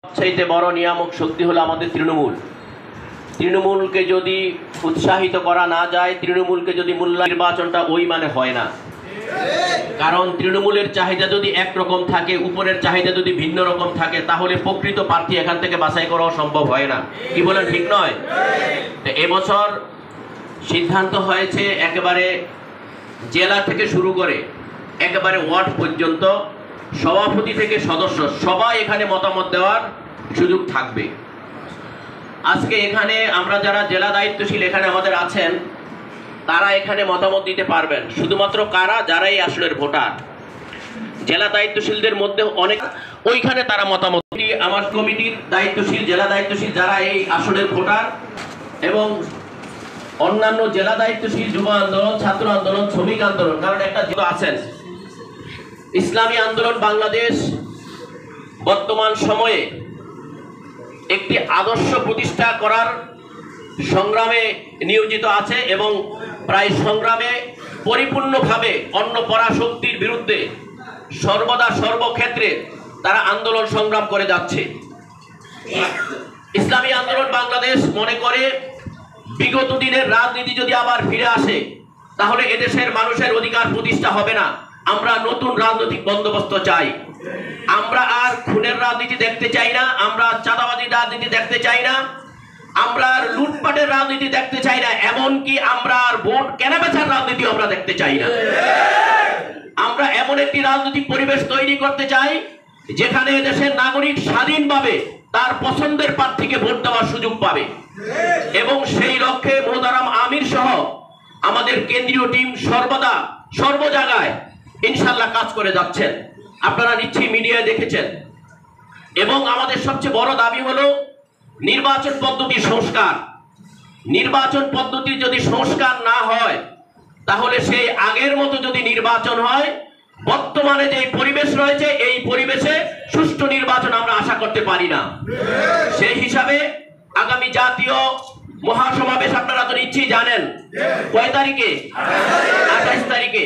সবচাইতে বড় নিয়ামক শক্তি হলো আমাদের তৃণমূল। তৃণমূলকে যদি উৎসাহিত করা না যায়, তৃণমূলকে যদি মূল্যায়ন, নির্বাচনটা ওই মানে হয় না। কারণ তৃণমূলের চাহিদা যদি একরকম থাকে, উপরের চাহিদা যদি ভিন্ন রকম থাকে, তাহলে প্রকৃত প্রার্থী এখান থেকে বাছাই করাও সম্ভব হয় না। কি বলেন, ঠিক নয়? তো এবছর সিদ্ধান্ত হয়েছে একেবারে জেলা থেকে শুরু করে একেবারে ওয়ার্ড পর্যন্ত সভাপতি থেকে সদস্য সবাই এখানে মতামত দেওয়ার সুযোগ থাকবে। আজকে এখানে আমরা যারা জেলা দায়িত্বশীল এখানে আমাদের আছেন, তারা এখানে মতামত দিতে পারবেন। শুধুমাত্র কারা? যারা এই আসনের ভোটার। জেলা দায়িত্বশীলদের মধ্যে অনেক ওইখানে তারা মতামত, আমার কমিটির দায়িত্বশীল, জেলা দায়িত্বশীল যারা এই আসনের ভোটার, এবং অন্যান্য জেলা দায়িত্বশীল, যুব আন্দোলন, ছাত্র আন্দোলন, শ্রমিক আন্দোলন, কারণ একটা আছেন ইসলামী আন্দোলন বাংলাদেশ বর্তমান সময়ে একটি আদর্শ প্রতিষ্ঠা করার সংগ্রামে নিয়োজিত আছে এবং প্রায় সংগ্রামে পরিপূর্ণভাবে অন্য পরাশক্তির বিরুদ্ধে সর্বদা সর্বক্ষেত্রে তারা আন্দোলন সংগ্রাম করে যাচ্ছে। ইসলামী আন্দোলন বাংলাদেশ মনে করে বিগত দিনের রাজনীতি যদি আবার ফিরে আসে, তাহলে এদেশের মানুষের অধিকার প্রতিষ্ঠা হবে না। আমরা নতুন রাজনৈতিক বন্দোবস্ত চাই। আমরা আর খুনের রাজনীতি দেখতে চাই না, আমরা চাঁদাবাজির রাজনীতি দেখতে চাই না, আমরা আর লুটপাটের রাজনীতি দেখতে চাই না, এমনকি আমরা আর ভোট কেনাবেচার রাজনীতি আমরা দেখতে চাই না। আমরা এমন একটি রাজনৈতিক পরিবেশ তৈরি করতে চাই যেখানে দেশের নাগরিক স্বাধীনভাবে তার পছন্দের প্রার্থীকে ভোট দেওয়ার সুযোগ পাবে। এবং সেই লক্ষ্যে মোহতারাম আমির সহ আমাদের কেন্দ্রীয় টিম সর্বদা সর্ব জায়গায় ইনশাল্লাহ কাজ করে যাচ্ছেন। আপনারা নিশ্চয়ই মিডিয়ায় দেখেছেন। এবং আমাদের সবচেয়ে বড় দাবি হলো নির্বাচন পদ্ধতির সংস্কার। নির্বাচন পদ্ধতির যদি সংস্কার না হয়, তাহলে সেই আগের মতো যদি নির্বাচন হয়, বর্তমানে যে পরিবেশ রয়েছে এই পরিবেশে সুষ্ঠু নির্বাচন আমরা আশা করতে পারি না। সেই হিসাবে আগামী জাতীয় মহাসমাবেশ আপনারা তো নিশ্চয়ই জানেন কয় তারিখে? 28 তারিখে।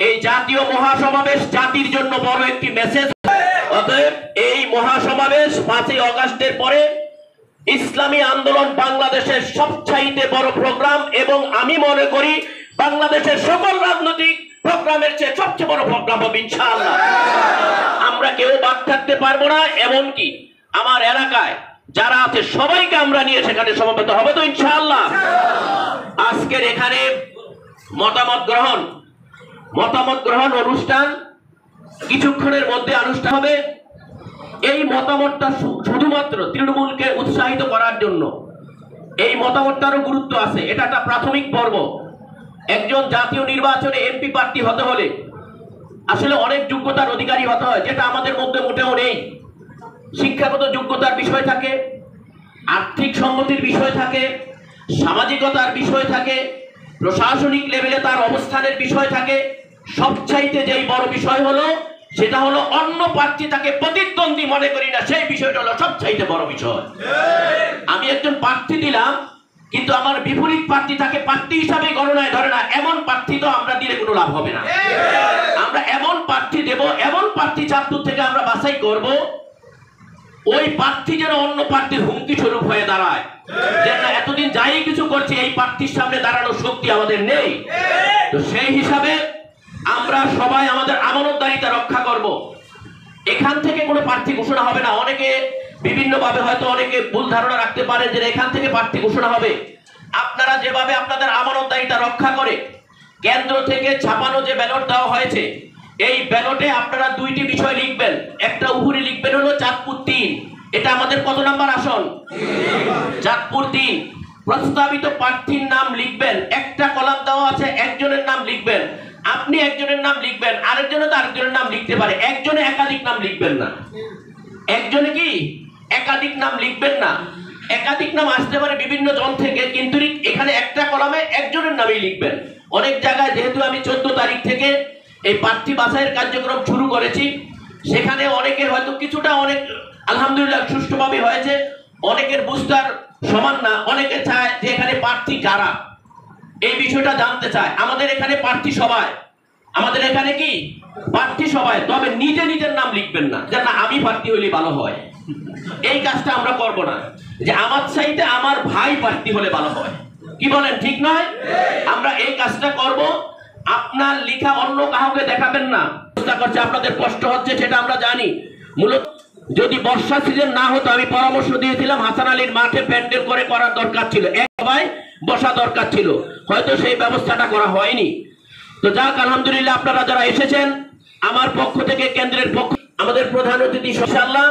এই জাতীয় মহাসমাবেশ জাতির জন্য বড় একটি মেসেজ। অতএব এই মহাসমাবেশ 5ই আগস্টের পরে ইসলামী আন্দোলন বাংলাদেশের সবচাইতে বড় প্রোগ্রাম, এবং আমি মনে করি বাংলাদেশের সকল রাজনৈতিক প্রোগ্রামের চেয়ে সবচেয়ে বড় প্রোগ্রাম হবে ইনশাআল্লাহ। আমরা কেউ বাদ থাকতে পারবো না। এমনকি আমার এলাকায় যারা আছে সবাইকে আমরা নিয়ে সেখানে সমবেত হবে তো ইনশাআল্লাহ। আজকের এখানে মতামত গ্রহণ অনুষ্ঠান কিছুক্ষণের মধ্যে অনুষ্ঠান হবে। এই মতামতটা শুধুমাত্র তৃণমূলকে উৎসাহিত করার জন্য। এই মতামতটারও গুরুত্ব আছে। এটা একটা প্রাথমিক পর্ব। একজন জাতীয় নির্বাচনে এমপি প্রার্থী হতে হলে আসলে অনেক যোগ্যতার অধিকারী হতে হয়, যেটা আমাদের মধ্যে মোটেও নেই। শিক্ষাগত যোগ্যতার বিষয় থাকে, আর্থিক সম্মতির বিষয় থাকে, সামাজিকতার বিষয় থাকে, প্রশাসনিক লেভেলে তার অবস্থানের বিষয় থাকে। সবচাইতে যেই বড় বিষয় হলো সেটা হলো অন্য প্রার্থী তাকে প্রতিদ্বন্দ্বী মনে করি না, সেই বিষয়টা হলো সবচাইতে বড় বিষয়। আমি একজন প্রার্থী দিলাম, কিন্তু আমার বিপরীত প্রার্থী তাকে প্রার্থী হিসাবে গণনায় ধরে না, এমন প্রার্থী তো আমরা দিলে কোনো লাভ হবে না। আমরা এমন প্রার্থী দেব, এমন প্রার্থী চাঁদপুর থেকে আমরা বাছাই করব, ওই প্রার্থী যেন অন্য প্রার্থীর হুমকি স্বরূপ হয়ে দাঁড়ায়। যেন এতদিন যাই কিছু করছে এই প্রার্থীর সামনে দাঁড়ানোর শক্তি আমাদের নেই। তো সেই হিসাবে আমরা সবাই আমাদের আমানতদারিতা রক্ষা করব। এখান থেকে কোনো প্রার্থী ঘোষণা হবে না। অনেকে বিভিন্নভাবে হয়তো অনেকে ভুল ধারণা রাখতে পারেন যে এখান থেকে প্রার্থী ঘোষণা হবে। আপনারা যেভাবে আপনাদের আমানতদারিতা রক্ষা করে কেন্দ্র থেকে ছাপানো যে ব্যালট দেওয়া হয়েছে, এই ব্যালটে আপনারা দুইটি বিষয় লিখবেন। একটা উপরে লিখবেন হলো চাঁদপুর 3। এটা আমাদের কত নাম্বার আসন? চাঁদপুর 3। প্রস্তাবিত প্রার্থীর নাম লিখবেন। একটা কলাম দেওয়া আছে, একজনের নাম লিখবেন। আপনি একজনের নাম লিখবেন, আরেকজনে তো আরেকজনের নাম লিখতে পারে। একজনে একাধিক নাম লিখবেন না। একজনে কি একাধিক নাম লিখবেন না। একাধিক নাম আসতে পারে বিভিন্ন জন থেকে, কিন্তু এখানে একটা কলামে একজনের নামই লিখবেন। অনেক জায়গায় যেহেতু আমি 14 তারিখ থেকে এই প্রার্থী বাছাইয়ের কার্যক্রম শুরু করেছি, সেখানে অনেকের হয়তো কিছুটা অনেক আলহামদুলিল্লাহ সুষ্ঠুভাবে হয়েছে, অনেকের বুঝতার সমান না। অনেকে চায় যে এখানে প্রার্থী কারা, এই বিষয়টা জানতে চায়। আমাদের এখানে প্রার্থী সবাই, আমাদের এখানে কি প্রার্থী সবাই, তবে নিজে নিজের নাম লিখবেন না, যে না আমি প্রার্থী হইলে ভালো হয়। এই কাজটা আমরা করব না, যে আমার চাইতে আমার ভাই প্রার্থী হলে ভালো হয়। কি বলেন, ঠিক নয়? আমরা এই কাজটা করব। আপনার লেখা অন্য কাউকে দেখাবেন না। চেষ্টা করছে, আপনাদের কষ্ট হচ্ছে সেটা আমরা জানি। মূলত যদি বর্ষা সিজন না হতো, আমি পরামর্শ দিয়েছিলাম হাসান আলীর মাঠে প্যান্ডেল করে করার দরকার ছিল, এক সবাই বসা দরকার ছিল, হয়তো সেই ব্যবস্থাটা করা হয়নি। তো যাক, আলহামদুলিল্লাহ আপনারা যারা এসেছেন, আমার পক্ষ থেকে, কেন্দ্রের পক্ষ, আমাদের প্রধান অতিথি ইনশাআল্লাহ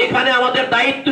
এখানে আমাদের দায়িত্ব